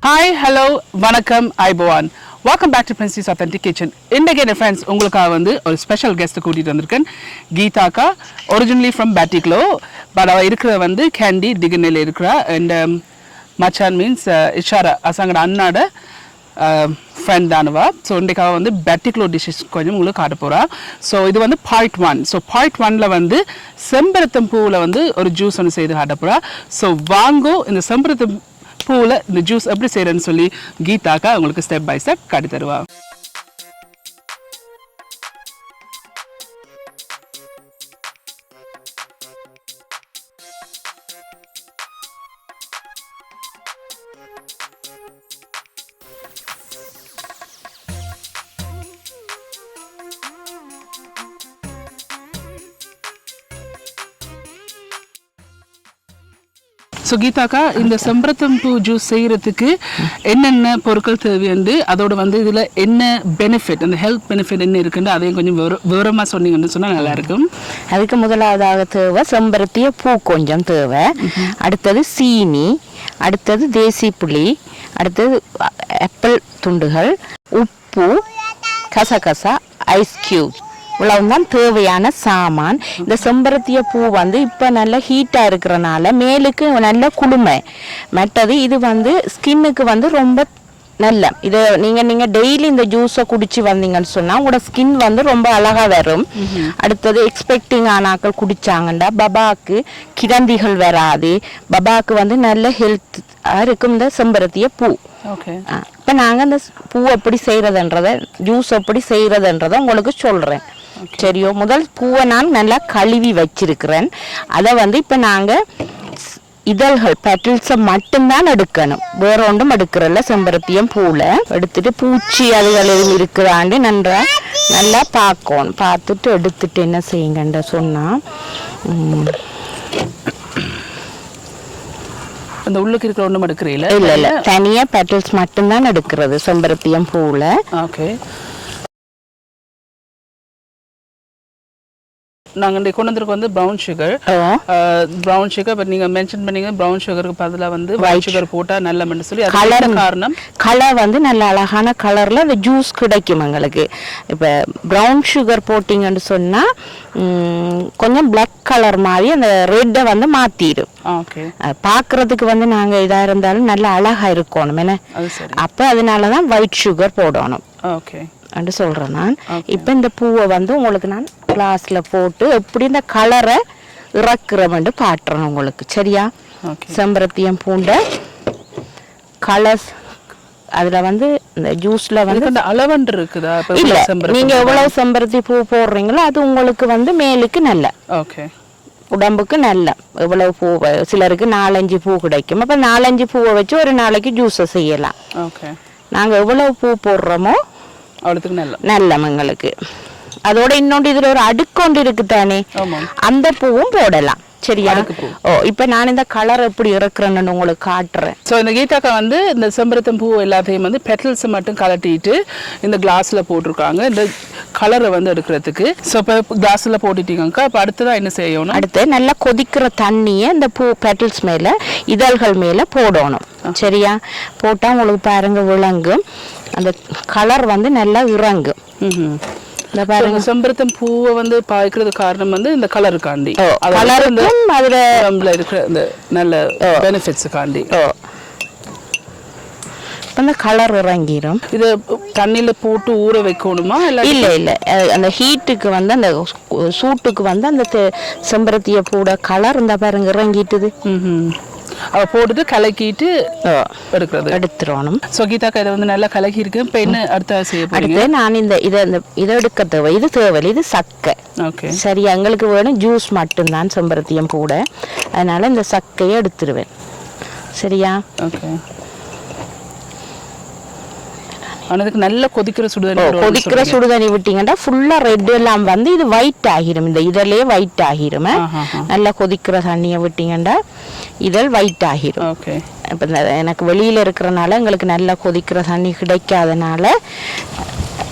Hi hello வணக்கம் ஐபவான் welcome back to princess authentic kitchen. இன்றைக்கு என் ஃப்ரெண்ட்ஸ் உங்களுக்காக வந்து ஒரு ஸ்பெஷல் கெஸ்ட்டை கூட்டிகிட்டு வந்திருக்கேன். கீதாக்கா ஒரிஜினலி ஃப்ரம் பேட்டிக்லோ, பட் அவள் இருக்கிற வந்து கேண்டி டிகனில் இருக்கிறா. அண்ட் மச்சான் மீன்ஸ் இஷாரா அசாங்கட அண்ணாட ஃப்ரெண்ட் தானுவா. ஸோ இன்றைக்காக வந்து பேட்டிக்லோ டிஷ்ஷஸ் கொஞ்சம் உங்களுக்கு காட்ட போகிறா. ஸோ இது வந்து பார்ட் 1. ஸோ பார்ட் 1 வந்து செம்பருத்தம் பூவில் வந்து ஒரு ஜூஸ் ஒன்று செய்து காட்ட போகிறா. ஸோ வாங்கோ இந்த செம்பருத்தம் பூவில் இந்த ஜூஸ் எப்படி செய்கிறேன்னு சொல்லி கீதாக்கா உங்களுக்கு ஸ்டெப் பை ஸ்டெப் காட்டி தருவா. ஸோ கீதாக்கா, இந்த செம்பருத்தம் பூ ஜூஸ் செய்கிறதுக்கு என்னென்ன பொருட்கள் தேவையுண்டு, அதோட வந்து இதில் என்ன பெனிஃபிட், அந்த ஹெல்த் பெனிஃபிட் என்ன இருக்குன்னு அதையும் கொஞ்சம் விவரமாக சொன்னீங்கன்னு சொன்னால் நல்லாயிருக்கும். அதுக்கு முதலாவதாக தேவை செம்பருத்திய பூ கொஞ்சம் தேவை. அடுத்தது சீனி, அடுத்தது தேசி புளி, அடுத்தது ஆப்பிள் துண்டுகள், உப்பு, கசகசா, ஐஸ் கியூப். இவ்வளவுதான் தேவையான சாமான். இந்த செம்பருத்திய பூ வந்து இப்போ நல்ல ஹீட்டாக இருக்கிறனால மேலுக்கு நல்ல குளுமை. மற்றது இது வந்து ஸ்கின்னுக்கு வந்து ரொம்ப நல்ல. இதை நீங்கள் டெய்லி இந்த ஜூஸை குடிச்சு வந்தீங்கன்னு சொன்னால் உங்களோட ஸ்கின் வந்து ரொம்ப அழகாக வரும். அடுத்தது எக்ஸ்பெக்டிங் ஆனாக்கள் குடிச்சாங்கண்டா பபாக்கு கிடந்திகள் வராது. பபாக்கு வந்து நல்ல ஹெல்த்தாக இருக்கும் இந்த செம்பருத்திய பூ. இப்போ நாங்கள் இந்த பூ எப்படி செய்கிறதுன்றதை, ஜூஸ் எப்படி செய்கிறதுன்றதை உங்களுக்கு சொல்கிறேன். சரியோ? முதல் பூவை நான் நல்லா கழுவி வச்சிருக்கிறேன். அதை வந்து இப்போ நாங்கள் இதழ்கள் பெட்டல்ஸை மட்டும்தான் எடுக்கணும், வேற ஒன்றும் எடுக்கிறல்ல. செம்பருத்தியம் பூவில் எடுத்துட்டு பூச்சி அதுகள் எதுவும் இருக்குதாண்டு நல்லா பார்க்கணும். பார்த்துட்டு எடுத்துட்டு என்ன செய்யுங்கன்ற சொன்னால், அந்த உள்ளுக்கு இருக்கிற ஒன்றும் எடுக்கிறீங்களா? இல்லை, தனியாக பெட்டல்ஸ் மட்டும்தான் எடுக்கிறது செம்பருத்தியம் பூவில். ஓகே. நாங்கள் கொண்டு வந்திருக்க வந்து ப்ரௌன் சுகர். பட் நீங்கள் மென்ஷன் பண்ணீங்க ப்ரௌன் சுகருக்கு பதிலாக வந்து ஒயிட் சுகர் போட்டால் நல்ல சொல்லி. கலர் காரணம் கலர் வந்து நல்ல அழகான கலரில் அந்த ஜூஸ் கிடைக்கும் எங்களுக்கு. இப்போ ப்ரௌன் சுகர் போட்டிங்கன்னு சொன்னால் கொஞ்சம் பிளாக் கலர் மாதிரி அந்த ரெட்டை வந்து மாற்றிடும். ஓகே. பார்க்குறதுக்கு வந்து நாங்கள் இதாக இருந்தாலும் நல்ல அழகாக இருக்கணும் என்ன. அப்போ அதனால தான் ஒயிட் சுகர் போடணும். ஓகே அப்படி சொல்கிறேன் நான். இப்போ இந்த பூவை வந்து உங்களுக்கு நான் கிளாஸில் போட்டு எப்படி இந்த கலரை இறக்குறவன்ட்டு காட்டுறேன் உங்களுக்கு. சரியா? செம்பருத்தியம் பூண்ட கலர்ஸ் அதில் வந்து இந்த ஜூஸில் வந்து அந்த அளவன்று இருக்குதா? இல்லை, நீங்கள் எவ்வளவு செம்பருத்தி பூ போடுறீங்களோ அது உங்களுக்கு வந்து மேலுக்கு நல்ல. ஓகே. உடம்புக்கு நல்ல. எவ்வளவு பூ, சிலருக்கு 4-5 பூ கிடைக்கும். அப்போ 4-5 பூவை வச்சு ஒரு நாளைக்கு ஜூஸை செய்யலாம். ஓகே. நாங்கள் எவ்வளவு பூ போடுறோமோ அவ்வளோத்துக்கு நல்ல எங்களுக்கு. அதோட இன்னொன்று இதில் ஒரு அடுக்கொண்டு இருக்கு தானே, அந்த பூவும் போடலாம். சரியா? இப்போ நான் இந்த கலர் எப்படி இறக்குறேன்னு உங்களுக்கு காட்டுறேன். ஸோ இந்த கீதாக்கா வந்து இந்த செம்பருத்தம் பூ எல்லாத்தையும் வந்து பெட்டல்ஸை மட்டும் கலட்டிட்டு இந்த கிளாஸில் போட்டிருக்காங்க இந்த கலரை வந்து எடுக்கிறதுக்கு. ஸோ இப்போ கிளாஸில் போட்டுட்டீங்கக்கா. இப்போ அடுத்ததான் என்ன செய்யணும்? அடுத்து நல்லா கொதிக்கிற தண்ணியை இந்த பூ பெட்டல்ஸ் மேலே, இதழ்கள் மேலே போடணும். சரியா? போட்டால் உங்களுக்கு பாருங்க விளங்கும், அந்த கலர் வந்து நல்லா இறங்கும். இந்த பாருங்க, செம்பருத்தம் பூவை வந்து பாய்க்கிறது காரணம் வந்து இந்த கலருக்காண்டி, கலருக்கும் அதுல இருக்கிற இந்த நல்ல பெனிஃபிட்ஸுக்காண்டி. அந்த கலர் இறங்கிடும். இது தண்ணியில போட்டு ஊற வைக்கணுமா? இல்ல அந்த ஹீட்டுக்கு வந்து அந்த சூட்டுக்கு வந்து அந்த செம்பருத்திய பூட கலர் இந்த பாருங்க இறங்கிட்டுது. அவ போட்டுட்டு கலக்கிட்டு எடுத்துடணும். ஸோ கீதாக்கா இதை வந்து நல்லா கலக்கி இருக்கு. இப்போ என்ன அடுத்த செய்ய போறீங்க? நான் இதை எடுக்க தேவை. இது தேவை, இது சக்கை. ஓகே. சரி, எங்களுக்கு வேணும் ஜூஸ் மட்டும்தான் செம்பருத்தியம் கூட. அதனால இந்த சக்கையை எடுத்துருவேன். சரியா? ஓகே. ஆனதுக்கு நல்ல கொதிக்கிற சுடுதண்ணி விட்டீங்கன்னா ஃபுல்லா ரெட் எல்லாம் வந்து இது ஒயிட் ஆகிரும். இந்த இதழே ஒயிட் ஆகிரும். நல்லா கொதிக்கிற தண்ணியை விட்டீங்கன்னா இதழ் ஒயிட் ஆகிரும். ஓகே. இப்போ எனக்கு வெளியில இருக்கிறனால எங்களுக்கு நல்லா கொதிக்கிற தண்ணி கிடைக்காதனால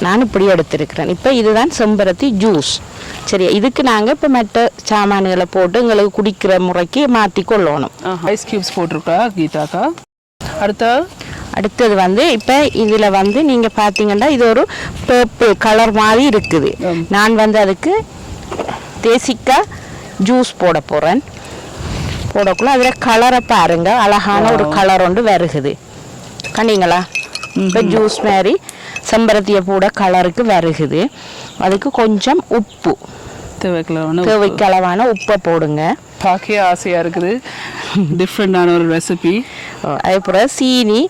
நான் இப்படி எடுத்திருக்கிறேன். இப்போ இதுதான் செம்பருத்தி ஜூஸ். சரி, இதுக்கு நாங்கள் இப்போ மற்ற சாமான்களை போட்டு எங்களுக்கு குடிக்கிற முறைக்கு மாற்றி கொள்ளணும். ஐஸ் கியூப்ஸ் போட்டிருக்கா கீதாக்கா. அடுத்தது வந்து இப்போ இதில் வந்து நீங்கள் பார்த்தீங்கன்னா இது ஒரு பர்பிள் கலர் மாதிரி இருக்குது. நான் வந்து அதுக்கு தேசிக்காய் ஜூஸ் போட போகிறேன். போடக்குள்ள அதில் கலரை பாருங்க, அழகான ஒரு கலர் ஒன்று வருகுது. கண்டிங்களா? இப்போ ஜூஸ் மாதிரி செம்பருத்தியை பூட கலருக்கு வருகுது. அதுக்கு கொஞ்சம் உப்பு, தேவைக்கு அளவான உப்பை போடுங்க. பார்க்க ஆசையாக இருக்குது, டிஃப்ரெண்டான ஒரு ரெசிபி. அதுக்கப்புறம் சீனி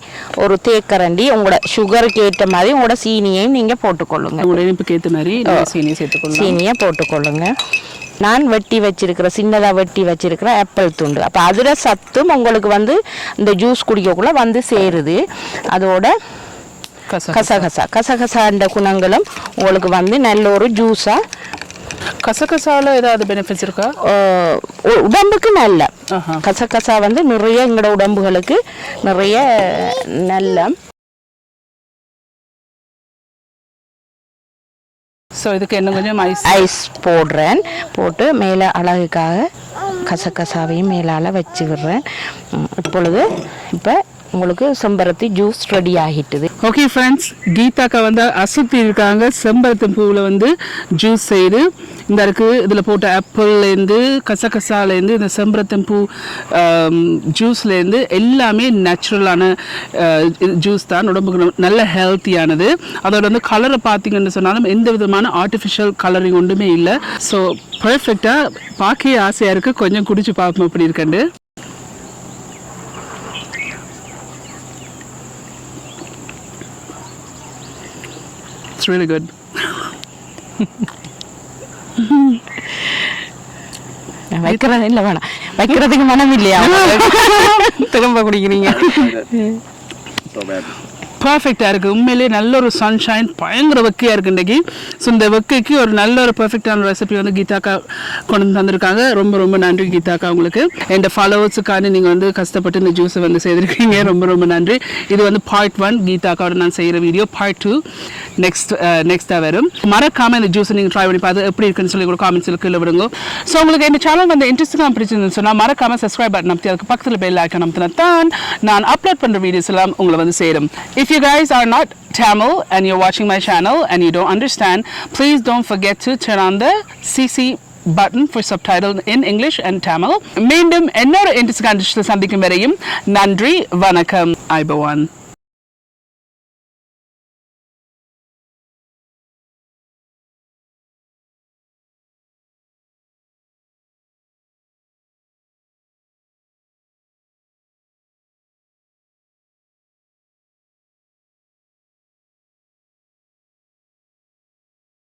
ஒரு தேக்கரண்டி, உங்களோட சுகருக்கு ஏற்ற மாதிரி உங்களோட சீனியையும் நீங்கள் போட்டுக்கொள்ளுங்க. உங்களோட இனிப்புக்கு ஏற்ற மாதிரி சீனியை சேர்த்துக்கொள்ளுங்க. சீனியை போட்டுக்கொள்ளுங்க. நான் வெட்டி வச்சிருக்கிற சின்னதாக வெட்டி வச்சிருக்கிற ஆப்பிள் துண்டு, அப்போ அதில் சத்தும் உங்களுக்கு வந்து இந்த ஜூஸ் குடிக்கக்குள்ள வந்து சேருது. அதோட கசகசாண்ட குணங்களும் உங்களுக்கு வந்து நல்ல ஒரு ஜூஸாக. கசகசால ஏதாவது பெனிஃபிட்ஸ் இருக்கா? உடம்புக்கு நல்ல கசகசா வந்து நிறைய எங்களோட உடம்புகளுக்கு நிறைய நல்ல. ஸோ இதுக்கு என்ன கொஞ்சம் ஐஸ் போடுறேன். போட்டு மேலே அழகுக்காக கசகசாவையும் மேலால் வச்சுக்கிறேன். இப்பொழுது இப்போ உங்களுக்கு செம்பருத்தி ஜூஸ் ரெடி ஆகிட்டுது. ஓகே ஃப்ரெண்ட்ஸ், கீதாக்கா வந்து அசத்தி இருக்காங்க. செம்பருத்தி பூவில் வந்து ஜூஸ் செய்து இந்த இருக்குது. இதில் போட்ட ஆப்பிள்லேருந்து கசகசாலேருந்து இந்த செம்பருத்தி பூ ஜூஸ்லேருந்து எல்லாமே நேச்சுரலான ஜூஸ் தான், உடம்புக்கு நல்ல ஹெல்த்தியானது. அதோட வந்து கலரை பார்த்தீங்கன்னு சொன்னாலும் எந்த விதமான ஆர்டிஃபிஷியல் கலரிங் ஒன்றுமே இல்லை. ஸோ பர்ஃபெக்டாக பார்க்க ஆசையாக இருக்குது. கொஞ்சம் குடிச்சு பார்ப்போம் எப்படி இருக்கண்டு. It's really good. வைக்கிறது இல்லை, வேணாம், வைக்கிறதுக்கு மனம் இல்லையா? திரும்ப குடிக்கிறீங்க. பர்ஃபெக்டாக இருக்குது. உண்மையிலே நல்ல ஒரு சன்ஷைன், பயங்கர வெக்கையாக இருக்குது இன்றைக்கி. ஸோ இந்த வெக்கைக்கு ஒரு நல்ல ஒரு பர்ஃபெக்டான ரெசிபி வந்து கீதாக்கா கொண்டு வந்து தந்திருக்காங்க. ரொம்ப ரொம்ப நன்றி கீதாக்கா உங்களுக்கு. என் ஃபாலோவர்ஸுக்கான நீங்கள் வந்து கஷ்டப்பட்டு இந்த ஜூஸை வந்து செய்திருக்கீங்க. ரொம்ப ரொம்ப நன்றி. இது வந்து பார்ட் 1 கீதாக்காவோட நான் செய்கிற வீடியோ. பார்ட் 2 நெக்ஸ்ட்டாக வரும். மறக்காமல் இந்த ஜூஸை நீங்கள் ட்ரை பண்ணி பார்த்து எப்படி இருக்குன்னு சொல்லி கூட காமெண்ட்ஸில் கீழே விடுங்க. ஸோ உங்களுக்கு இந்த சேனல் வந்து இன்ட்ரெஸ்டிங்காக பிடிச்சிருந்துன்னு சொன்னால் மறக்காமல் சப்ஸ்கிரைப் பட்டன் அமைத்தி அதுக்கு பக்கத்தில் பெல் ஐக்கான் அமைத்தினா தான் நான் அப்லோட் பண்ணுற வீடியோஸ் எல்லாம் உங்களை வந்து சேரும். If you guys are not Tamil and you're watching my channel and you don't understand, please don't forget to turn on the CC button for subtitle in English and Tamil. மீண்டும் இன்னொரு interesting சந்திக்கும் வரையும் நன்றி, வணக்கம், ஐபவான்.